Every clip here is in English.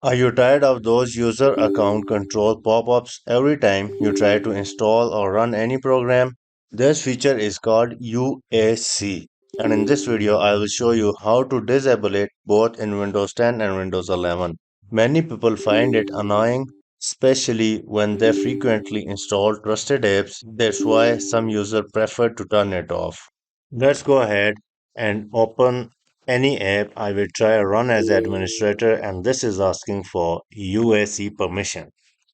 Are you tired of those user account control pop-ups every time you try to install or run any program? This feature is called UAC, and in this video I will show you how to disable it both in Windows 10 and Windows 11. Many people find it annoying, especially when they frequently install trusted apps. That's why some users prefer to turn it off. Let's go ahead and open any app. I will try run as administrator, and this is asking for UAC permission.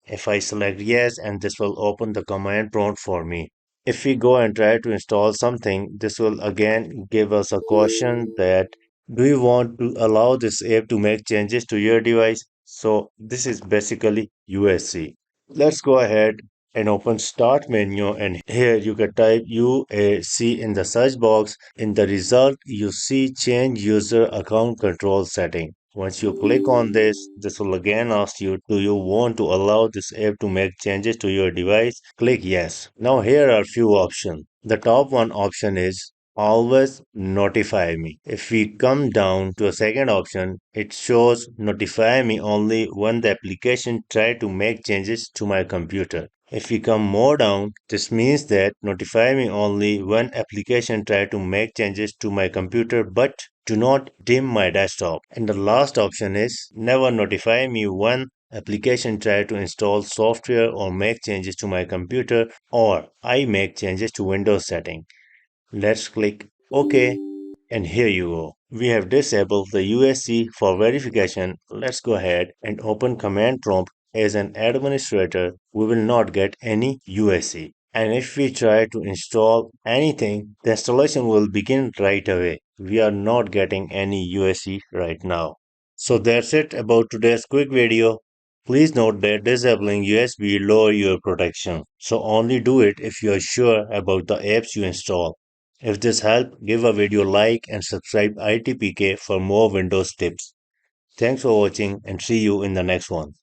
If I select yes, and this will open the command prompt for me. If we go and try to install something, this will again give us a question that do you want to allow this app to make changes to your device? So this is basically UAC. Let's go ahead and open start menu, and here you can type UAC in the search box. In the result you see change user account control setting. Once you click on this, this will again ask you, do you want to allow this app to make changes to your device? Click yes. Now here are few options. The top one option is always notify me. If we come down to a second option, it shows notify me only when the application try to make changes to my computer. If we come more down, this means that notify me only when application try to make changes to my computer but do not dim my desktop. And the last option is never notify me when application try to install software or make changes to my computer or I make changes to Windows setting. Let's click OK, and here you go. We have disabled the USC for verification. Let's go ahead and open command prompt. As an administrator, we will not get any USC. And if we try to install anything, the installation will begin right away. We are not getting any USC right now. So that's it about today's quick video. Please note that disabling USB lower your protection. So only do it if you are sure about the apps you install. If this helped, give a video like and subscribe ITPK for more Windows tips. Thanks for watching and see you in the next one.